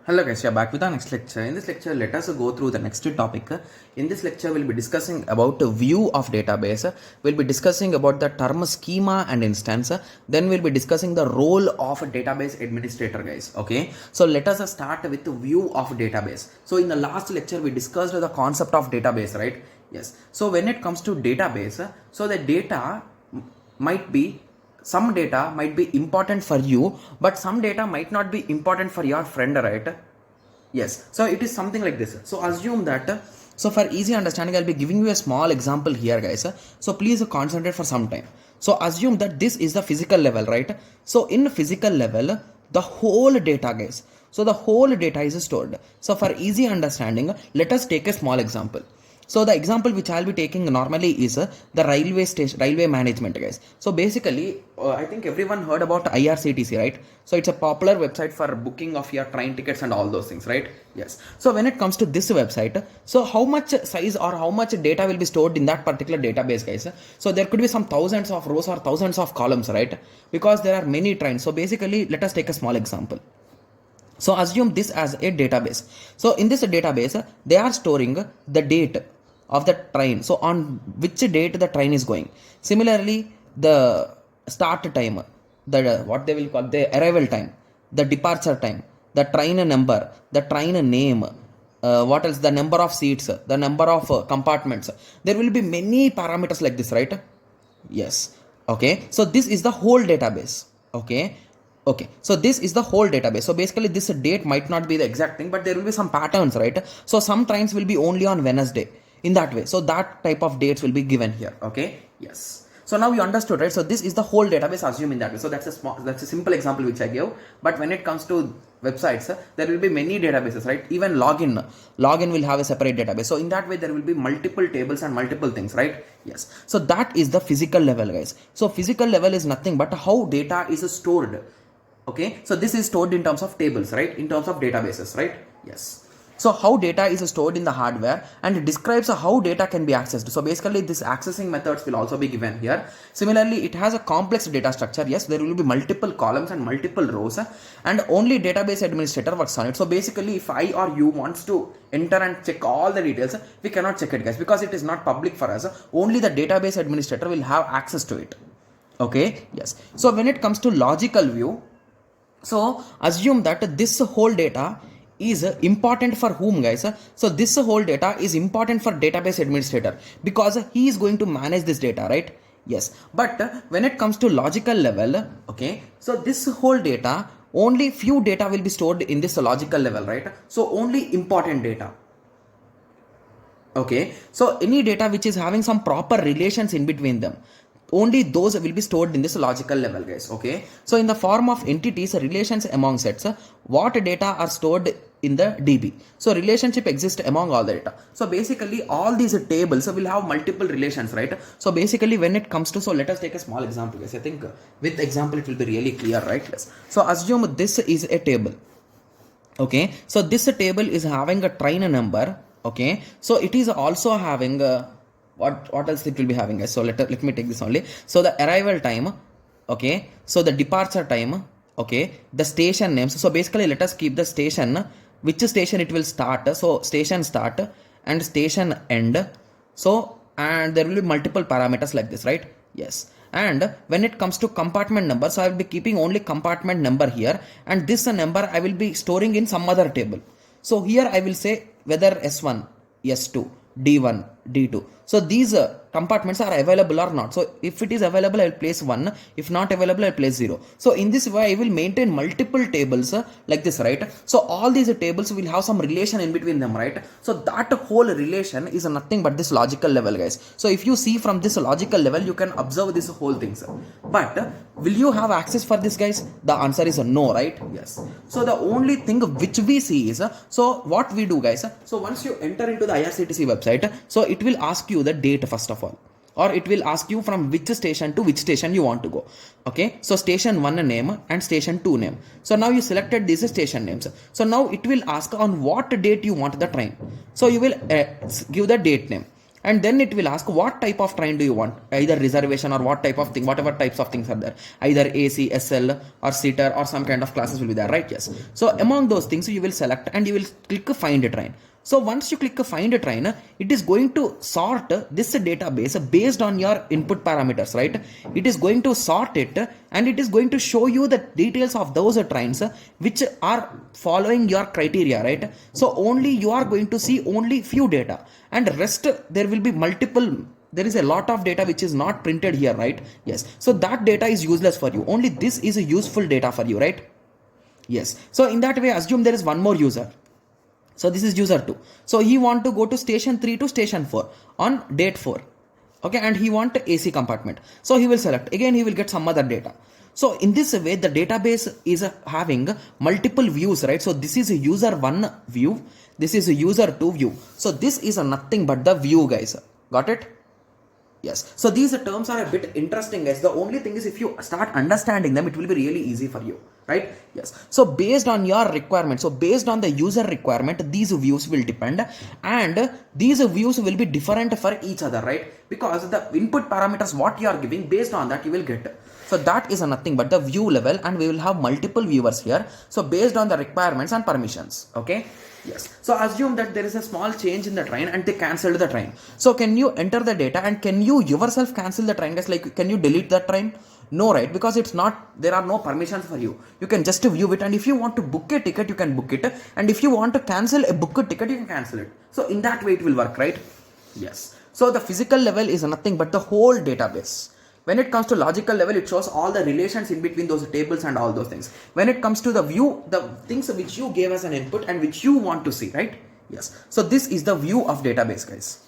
Hello guys, we are back with our next lecture. In this lecture, let us go through the next topic. In this lecture, we'll be discussing about the view of database. We'll be discussing about the term schema and instance. Then we'll be discussing the role of a database administrator, guys. Okay, so let us start with the view of database. So in the last lecture, we discussed the concept of database, right? Yes. So when it comes to database, so the data might be some data might be important for you, but some data might not be important for your friend, right? Yes, so it is something like this. So assume that, so for easy understanding, I'll be giving you a small example here, guys. So please concentrate for some time. So assume that this is the physical level, right? So in physical level, the whole data, guys, so the whole data is stored. So for easy understanding, let us take a small example. So the example which I'll be taking normally is the railway station, railway management, guys. So basically, I think everyone heard about IRCTC, right? So it's a popular website for booking of your train tickets and all those things, right? Yes. So when it comes to this website, so how much size or how much data will be stored in that particular database, guys? So there could be some thousands of rows or thousands of columns, right? Because there are many trains. So basically, let us take a small example. So assume this as a database. So in this database, they are storing the date of the train. So on which date the train is going. Similarly, the start time, the what they will call the arrival time, the departure time, the train number, the train name, what else, the number of seats, the number of compartments. There will be many parameters like this, right? Yes. Okay. So this is the whole database. Okay. Okay, so this is the whole database. So basically this date might not be the exact thing, but there will be some patterns, right? So some trains will be only on Wednesday in that way. So that type of dates will be given here. Okay, yes. So now you understood, right? So this is the whole database assumed in that way. So that's a simple example which I gave. But when it comes to websites, there will be many databases, right? Even login will have a separate database. So in that way, there will be multiple tables and multiple things, right? Yes. So that is the physical level, guys. So physical level is nothing but how data is stored. Okay, so this is stored in terms of tables, right? In terms of databases, right? Yes. So how data is stored in the hardware, and it describes how data can be accessed. So basically this accessing methods will also be given here. Similarly, it has a complex data structure. Yes, there will be multiple columns and multiple rows, and only database administrator works on it. So basically, if I or you wants to enter and check all the details, we cannot check it, guys, because it is not public for us. Only the database administrator will have access to it. Okay, yes. So when it comes to logical view, so assume that this whole data is important for whom, guys? So this whole data is important for database administrator because he is going to manage this data, right? Yes. But when it comes to logical level, okay, so this whole data, only few data will be stored in this logical level, right? So only important data. Okay, so any data which is having some proper relations in between them, only those will be stored in this logical level, guys. Okay, so in the form of entities, relations among sets, what data are stored in the DB? So relationship exists among all the data. So basically all these tables will have multiple relations, right? So basically when it comes to, so let us take a small example, guys. I think with example it will be really clear, right? Yes. So assume this is a table. Okay, so this table is having a train number. Okay, so it is also having a, what else it will be having, guys? So let me take this only. So the arrival time, okay, so the departure time, okay, the station names. So basically let us keep the station, which station it will start. So station start and station end. So and there will be multiple parameters like this, right? Yes. And when it comes to compartment number, so I will be keeping only compartment number here, and this number I will be storing in some other table. So here I will say whether S1, S2, D1, D2. So these compartments are available or not. So if it is available, I will place 1. If not available, I will place 0. So in this way, I will maintain multiple tables like this, right? So all these tables will have some relation in between them, right? So that whole relation is nothing but this logical level, guys. So if you see from this logical level, you can observe this whole thing, sir. But will you have access for this, guys? The answer is no, right? Yes. So the only thing which we see is, so what we do, guys, so once you enter into the IRCTC website, so it will ask you the date first of all, or it will ask you from which station to which station you want to go. Okay, so station 1 name and station 2 name. So now you selected these station names. So now it will ask on what date you want the train. So you will give the date name. and then it will ask what type of train do you want, either reservation or what type of thing, whatever types of things are there, either AC, SL or seater or some kind of classes will be there, right? Yes. So among those things you will select and you will click find a train. So once you click find a train, it is going to sort this database based on your input parameters, right? It is going to sort it and it is going to show you the details of those trains which are following your criteria, right? So only you are going to see only few data, and rest there will be multiple, there is a lot of data which is not printed here, right? Yes. So that data is useless for you, only this is a useful data for you, right? Yes. So in that way, assume there is one more user. So this is user 2. So he want to go to station 3 to station 4 on date 4. Okay, and he want AC compartment. So he will select. Again, he will get some other data. So in this way, the database is having multiple views, right? So this is a user 1 view. This is a user 2 view. So this is nothing but the view, guys. Got it? Yes. So these terms are a bit interesting, guys. The only thing is if you start understanding them, it will be really easy for you, right? Yes. So based on your requirement, so based on the user requirement, these views will depend, and these views will be different for each other, right? Because the input parameters what you are giving, based on that you will get. So that is nothing but the view level, and we will have multiple viewers here. So based on the requirements and permissions, okay? Yes. So assume that there is a small change in the train and they cancelled the train. So can you enter the data and can you yourself cancel the train, guys? Like, can you delete that train? No, right? Because it's not, there are no permissions for you. You can just view it, and if you want to book a ticket, you can book it. And if you want to cancel a booked ticket, you can cancel it. So in that way it will work, right? Yes. So the physical level is nothing but the whole database. When it comes to logical level, it shows all the relations in between those tables and all those things. When it comes to the view, the things which you gave as an input and which you want to see, right? Yes. So this is the view of database, guys.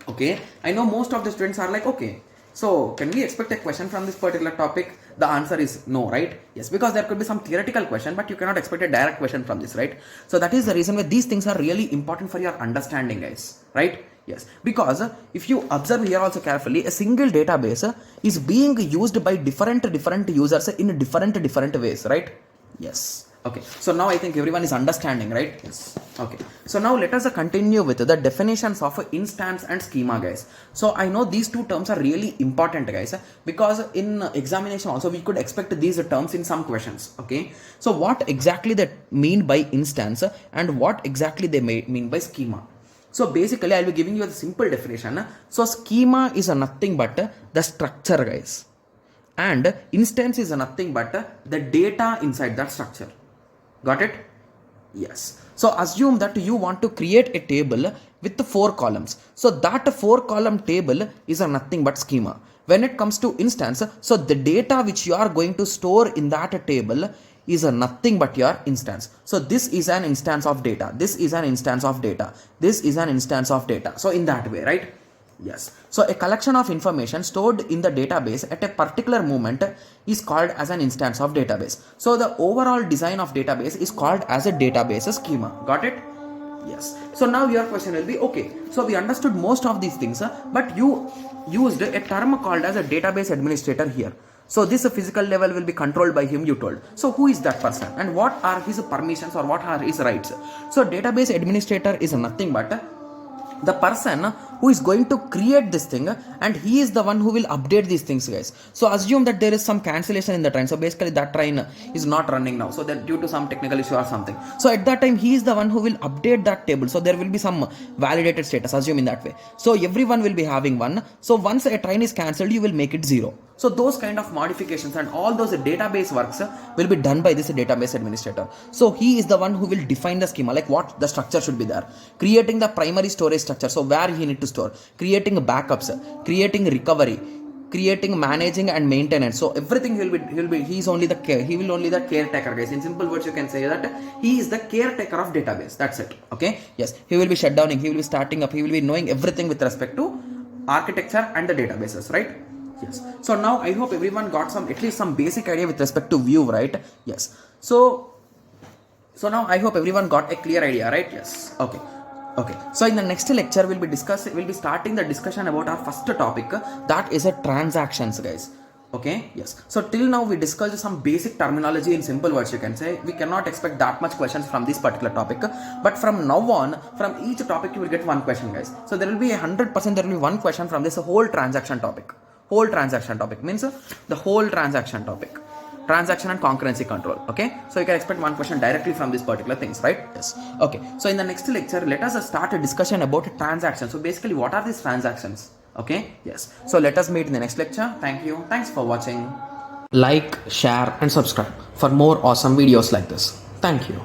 Okay. I know most of the students are like, okay, so can we expect a question from this particular topic? The answer is no, right? Yes, because there could be some theoretical question, but you cannot expect a direct question from this, right? So that is the reason why these things are really important for your understanding, guys, right? Yes, because if you observe here also carefully, a single database is being used by different users in different ways, right? Yes. Okay, so now I think everyone is understanding, right? Yes. Okay, so now let us continue with the definitions of instance and schema, guys. So I know these two terms are really important, guys, because in examination also we could expect these terms in some questions. Okay, so what exactly they mean by instance and what exactly they mean by schema? So basically I'll be giving you a simple definition. So schema is nothing but the structure, guys, and instance is nothing but the data inside that structure. Got it? Yes. So assume that you want to create a table with 4 columns. So that 4-column table is nothing but schema. When it comes to instance, so the data which you are going to store in that table is nothing but your instance. So this is an instance of data. This is an instance of data. This is an instance of data. So in that way, right? Yes. So a collection of information stored in the database at a particular moment is called as an instance of database. So the overall design of database is called as a database schema. Got it? Yes. So now your question will be, okay, so we understood most of these things, but you used a term called as a database administrator here. So this physical level will be controlled by him, you told. So who is that person and what are his permissions or what are his rights? So database administrator is nothing but the person who is going to create this thing, and he is the one who will update these things, guys. So assume that there is some cancellation in the train. So basically that train is not running now, so that due to some technical issue or something. So at that time he is the one who will update that table. So there will be some validated status, assume in that way. So everyone will be having one. So once a train is cancelled, you will make it 0. So those kind of modifications and all those database works will be done by this database administrator. So he is the one who will define the schema, like what the structure should be there, creating the primary storage structure, so where he need to store, creating backups, creating recovery, creating managing and maintenance. So everything he will only the caretaker, guys. In simple words you can say that he is the caretaker of database. That's it. Okay. Yes, he will be shutdowning, he will be starting up, he will be knowing everything with respect to architecture and the databases, right? Yes. So now I hope everyone got at least some basic idea with respect to view, right? Yes. So now I hope everyone got a clear idea, right? Yes. Okay. Okay. So in the next lecture we'll be starting the discussion about our first topic, that is transactions, guys. Okay, yes. So till now we discussed some basic terminology in simple words, you can say. We cannot expect that much questions from this particular topic, but from now on, from each topic you will get one question, guys. So there will be 100%, there will be one question from this whole transaction topic. Whole transaction topic means the whole transaction topic, transaction and concurrency control. Okay, so you can expect one question directly from these particular things, right? Yes. Okay, so in the next lecture let us start a discussion about transactions. So basically what are these transactions? Okay, yes. So let us meet in the next lecture. Thank you, thanks for watching. Like, share and subscribe for more awesome videos like this. Thank you.